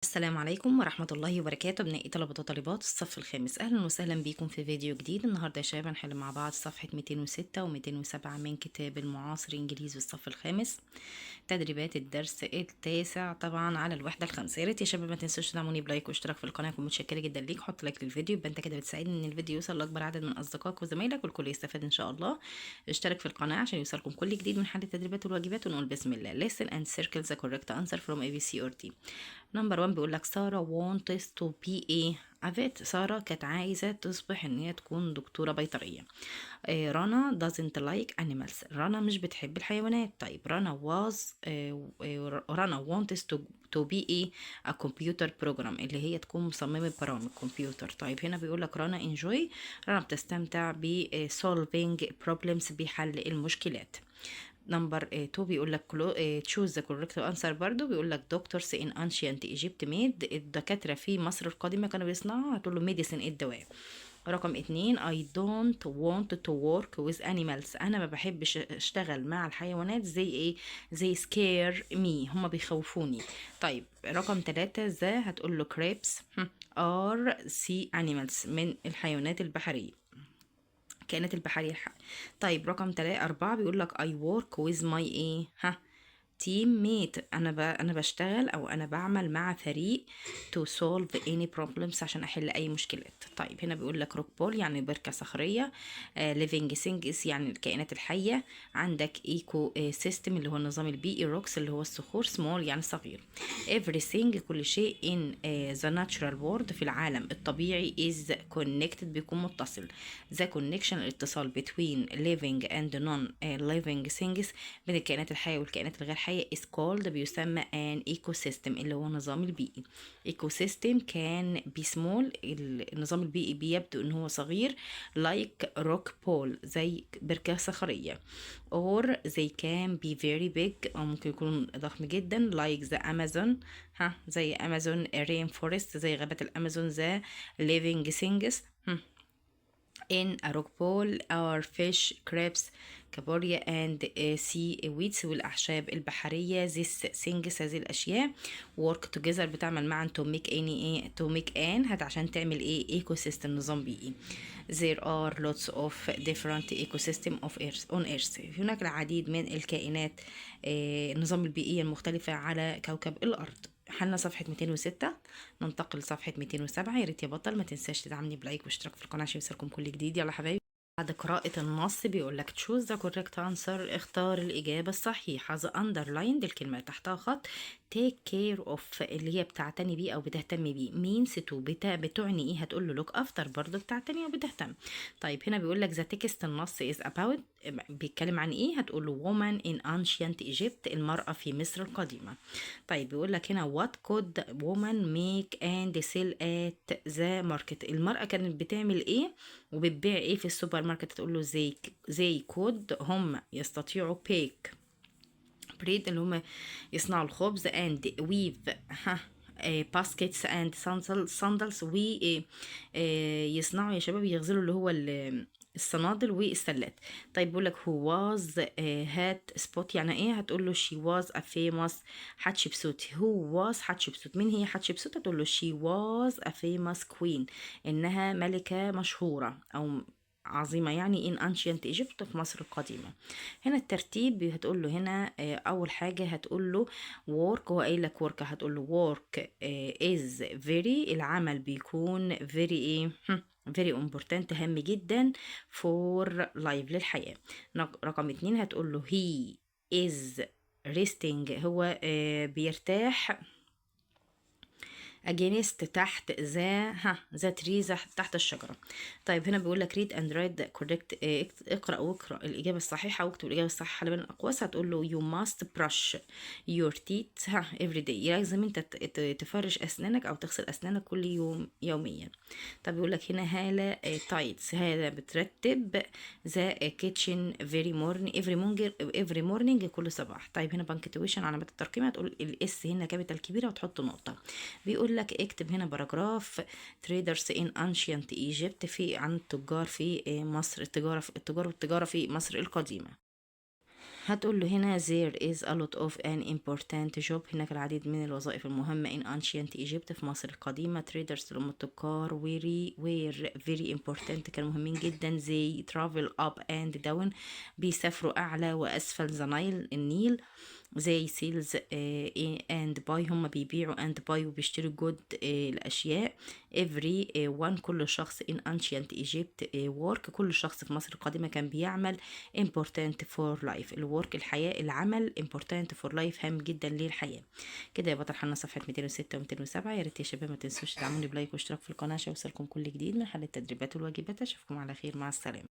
السلام عليكم ورحمة الله وبركاته، أبنائي طلبة وطالبات الصف الخامس. أهلا وسهلا بيكم في فيديو جديد. النهاردة يا شباب هنحل مع بعض صفحة 206 و207 من كتاب المعاصر إنجليزي الصف الخامس، تدريبات الدرس التاسع طبعا على الوحدة الخامسة. يا ريت يا شباب ما تنسوش تدعموني بلايك واشتراك في القناة، أكون متشكرة جدا ليك. حط لايك للفيديو، يبقى أنت كده بتساعدني إن الفيديو يوصل لأكبر عدد من أصدقائك وزمايلك والكل يستفاد إن شاء الله. اشترك في القناة عشان يوصلكم كل جديد من حل التدريبات والواجبات. ونقول بسم الله. Listen and circle the correct answer from A, B, C or D. نمبر 1 بيقول لك سارة wants to be a vet. سارة كانت عايزة تصبح ان هي تكون دكتورة بيطرية. رنا doesn't like animals. رنا مش بتحب الحيوانات. طيب رنا wants to be a computer program، اللي هي تكون مصممة برامج كمبيوتر. طيب هنا بيقول لك رنا enjoy، رنا بتستمتع ب solving problems، بحل المشكلات. نمبر 2 بيقول لك choose the correct answer. برضو بيقول لك doctors in ancient Egypt made، الدكاترة في مصر القديمة كانوا بيصنعوا، هتقول له medicine الدواء. رقم 2 I don't want to work with animals، انا ما بحبش اشتغل مع الحيوانات. زي ايه؟ زي scare me، هما بيخوفوني. طيب رقم 3 هتقول له crabs are sea animals، من الحيوانات البحرية، كائنات البحرية. طيب رقم 4 بيقول لك I work with my ايه تيم ميت، انا بشتغل او انا بعمل مع فريق to solve any problems، عشان احل اي مشكلات. طيب هنا بيقول لك روك بول يعني بركة صخرية، living things يعني الكائنات الحية. عندك ايكو سيستم اللي هو النظام البيئي، روكس اللي هو الصخور، small يعني صغير. everything كل شيء in the natural world في العالم الطبيعي is connected بيكون متصل. the connection الاتصال between living and non living things، بين الكائنات الحية والكائنات الغير حية is called بيسمى an ecosystem اللي هو النظام البيئي. ecosystem can be small، النظام البيئي بيبدو ان هو صغير like rock pool زي بركة صخرية، or they can be very big أو ممكن يكون ضخم جدا like the Amazon زي Amazon rainforest زي غابة الأمازون. the living things in a rock pool are fish, crabs, كابوريا and seaweeds والأعشاب البحرية. this things هذه الأشياء work together بتعمل معا to make عشان تعمل ايه ecosystem نظام بيئي. there are lots of different ecosystem on earth، هناك العديد من الكائنات النظام البيئية المختلفة على كوكب الأرض. حلنا صفحة 206، ننتقل لصفحة 207. يا ريت يا بطل ما تنساش تدعمني بلايك واشتراك في القناة عشان يوصلكم كل جديد. يلا حبايبي، بعد قراءة النص بيقول لك choose the correct answer، اختار الإجابة الصحيحة. the underlined الكلمة تحتها خط، take care of اللي هي بتعتني بيه أو بتهتم بيه، means to بتعني إيه؟ هتقول له look after، برضه بتعتني أو بتهتم. طيب هنا بيقول لك the text النص is about، بيتكلم عن إيه؟ هتقول له woman in ancient Egypt، المرأة في مصر القديمة. طيب بيقول لك هنا what could woman make and sell at the market، المرأة كانت بتعمل إيه وبتبيع ايه في السوبر ماركت؟ تقول له زي كود، هم يستطيعوا بيك بريد اللي هم يصنعوا الخبز and weave baskets and sandals يصنعوا يا شباب، يغزلوا اللي هو الصنادل والسلات. طيب بيقول لك who was هات سبوت يعني ايه؟ هتقول له she was a famous حتشبسوت. who was حتشبسوت، مين هي حتشبسوت؟ هتقول له she was a famous queen، انها ملكة مشهورة او عظيمة يعني in ancient Egypt في مصر القديمة. هنا الترتيب هتقول له هنا أول حاجة هتقول له work، هو قايل لك work، هتقول له work is very، العمل بيكون very ايه very important هام جدا for life للحياة. رقم 2 هتقول له he is resting، هو بيرتاح against تحت ذا تري تحت الشجرة. طيب هنا بيقول لك read and write the correct، اقرأ واقرأ الإجابة الصحيحة واكتب الإجابة الصحيحة على بين الأقواس. هتقول له you must brush your teeth every day، لازم انت تفرش أسنانك أو تغسل أسنانك كل يوم يوميا. طب بيقول لك هنا هالة tights، هالة بترتب the kitchen every morning كل صباح. طيب هنا punctuation علامات الترقيم، هتقول الاس هنا كابيتال كبيرة وتحط نقطة. بيقول لك اكتب هنا باراجراف traders in ancient Egypt، عن التجار في مصر، التجارة في مصر القديمة. هتقول له هنا there is a lot of an important job، هناك العديد من الوظائف المهمة in ancient Egypt، في مصر القديمة. traders اللي هم التجار were very important، كانوا مهمين جدا. they travel up and down، بيسافروا أعلى وأسفل the Nile، النيل. زي سيلز اند باي، هم بيبيعوا اند باي وبيشتروا جود الاشياء. every one، كل شخص in ancient Egypt work، كل شخص في مصر القديمة كان بيعمل. important for life، الورك الحياة، العمل important for life هام جدا للحياة. كده يبقى طرحنا صفحة 206 و 207. يا ريت يا شباب ما تنسوش تدعموني بلايك واشتراك في القناة عشان يوصلكم كل جديد من حل التدريبات والواجبات. اشوفكم على خير، مع السلامة.